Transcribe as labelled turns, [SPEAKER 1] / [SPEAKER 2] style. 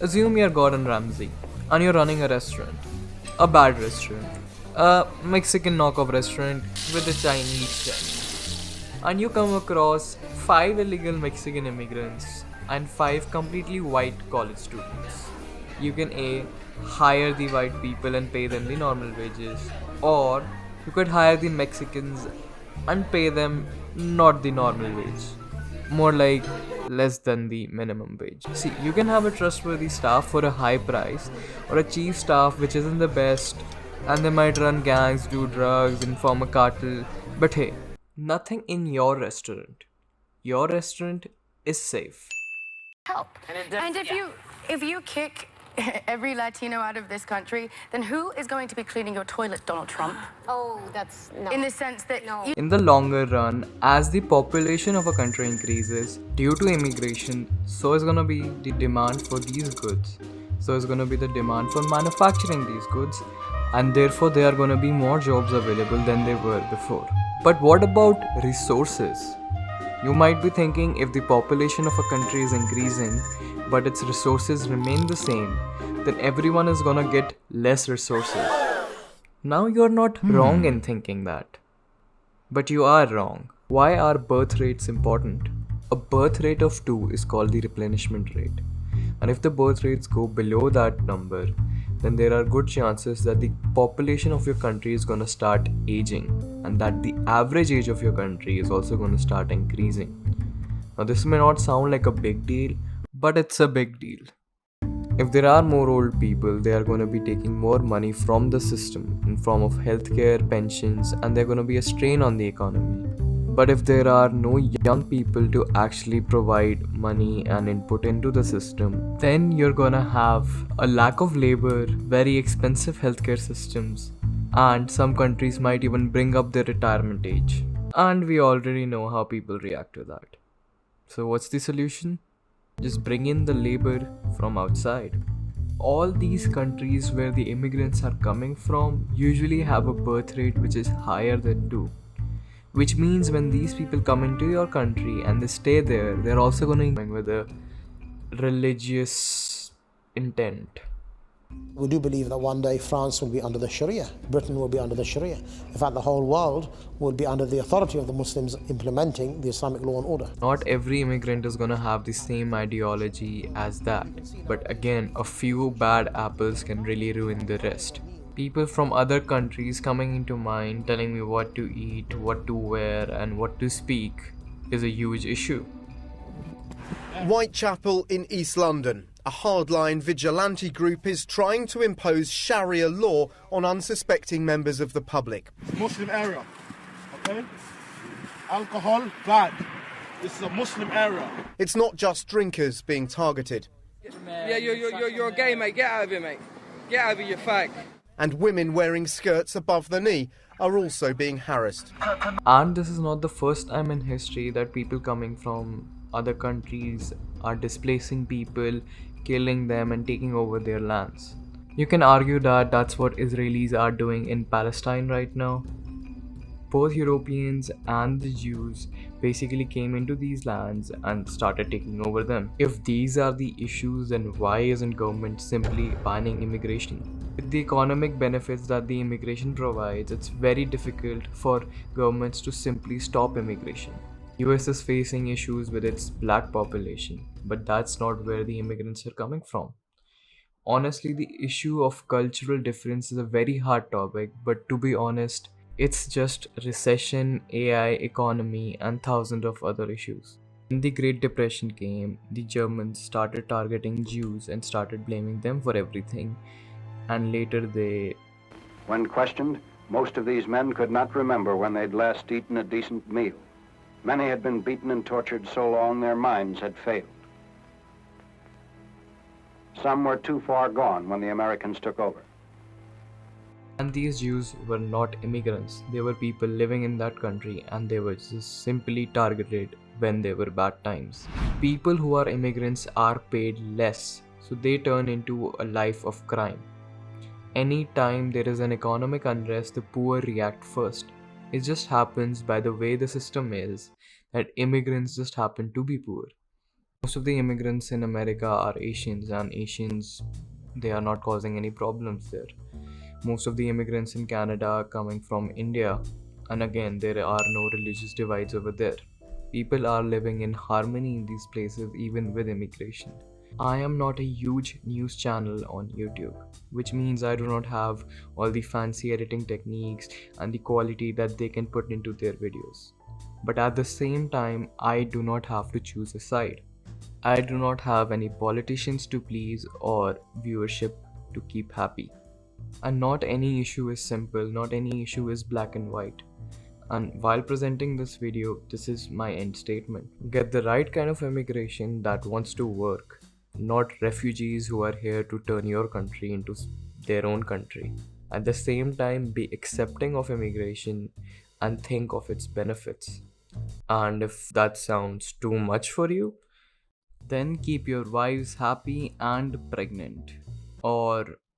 [SPEAKER 1] Assume you're Gordon Ramsay and you're running a restaurant. A bad restaurant. A Mexican knockoff restaurant with a Chinese chef. And you come across 5 illegal Mexican immigrants and 5 completely white college students. You can A. Hire the white people and pay them the normal wages, or you could hire the Mexicans and pay them not the normal wage, more like less than the minimum wage. See, you can have a trustworthy staff for a high price, or a chief staff which isn't the best, and they might run gangs, do drugs, and form a cartel. But hey, nothing in your restaurant. Your restaurant is safe.
[SPEAKER 2] Help. And if you kick every Latino out of this country, then who is going to be cleaning your toilet, Donald Trump?
[SPEAKER 3] Oh, that's no.
[SPEAKER 2] In the sense that
[SPEAKER 3] No.
[SPEAKER 1] In the longer run, as the population of a country increases due to immigration, so is gonna be the demand for these goods. So is gonna be the demand for manufacturing these goods, and therefore there are gonna be more jobs available than there were before. But what about resources? You might be thinking, if the population of a country is increasing but its resources remain the same, then everyone is gonna get less resources. Now you're not wrong in thinking that. But you are wrong. Why are birth rates important? A birth rate of 2 is called the replenishment rate. And if the birth rates go below that number, then there are good chances that the population of your country is going to start aging, and that the average age of your country is also going to start increasing. Now, this may not sound like a big deal, but it's a big deal. If there are more old people, they are going to be taking more money from the system in form of healthcare, pensions, and they're going to be a strain on the economy. But if there are no young people to actually provide money and input into the system, then you're gonna have a lack of labor, very expensive healthcare systems, and some countries might even bring up their retirement age. And we already know how people react to that. So what's the solution? Just bring in the labor from outside. All these countries where the immigrants are coming from usually have a birth rate which is higher than 2. Which means when these people come into your country and they stay there, they're also going to with a religious intent.
[SPEAKER 4] We do believe that one day France will be under the Sharia, Britain will be under the Sharia. In fact, the whole world will be under the authority of the Muslims implementing the Islamic law and order.
[SPEAKER 1] Not every immigrant is going to have the same ideology as that. But again, a few bad apples can really ruin the rest. People from other countries coming into mind, telling me what to eat, what to wear, and what to speak is a huge issue.
[SPEAKER 5] Whitechapel in East London. A hardline vigilante group is trying to impose Sharia law on unsuspecting members of the public.
[SPEAKER 6] Muslim area, okay? Alcohol, bad. This is a Muslim area.
[SPEAKER 5] It's not just drinkers being targeted.
[SPEAKER 7] Yeah, you're gay, mate. Get out of here, mate. Get out of here, you fag.
[SPEAKER 5] And women wearing skirts above the knee are also being harassed.
[SPEAKER 1] And this is not the first time in history that people coming from other countries are displacing people, killing them, and taking over their lands. You can argue that that's what Israelis are doing in Palestine right now. Both Europeans and the Jews basically came into these lands and started taking over them. If these are the issues, then why isn't government simply banning immigration? With the economic benefits that the immigration provides, it's very difficult for governments to simply stop immigration. US is facing issues with its black population, but that's not where the immigrants are coming from. Honestly, the issue of cultural difference is a very hard topic, but to be honest, it's just recession, AI, economy, and thousands of other issues. When the Great Depression came, the Germans started targeting Jews and started blaming them for everything. And later they...
[SPEAKER 8] When questioned, most of these men could not remember when they'd last eaten a decent meal. Many had been beaten and tortured so long their minds had failed. Some were too far gone when the Americans took over.
[SPEAKER 1] And these Jews were not immigrants. They were people living in that country, and they were just simply targeted when there were bad times. People who are immigrants are paid less, so they turn into a life of crime. Anytime there is an economic unrest, the poor react first. It just happens by the way the system is that immigrants just happen to be poor. Most of the immigrants in America are Asians, and Asians, they are not causing any problems there. Most of the immigrants in Canada are coming from India, and again, there are no religious divides over there. People are living in harmony in these places, even with immigration. I am not a huge news channel on YouTube, which means I do not have all the fancy editing techniques and the quality that they can put into their videos. But at the same time, I do not have to choose a side. I do not have any politicians to please or viewership to keep happy. And not any issue is simple, not any issue is black and white. And while presenting this video, this is my end statement. Get the right kind of immigration that wants to work, not refugees who are here to turn your country into their own country. At the same time, be accepting of immigration and think of its benefits. And if that sounds too much for you, then keep your wives happy and pregnant. Or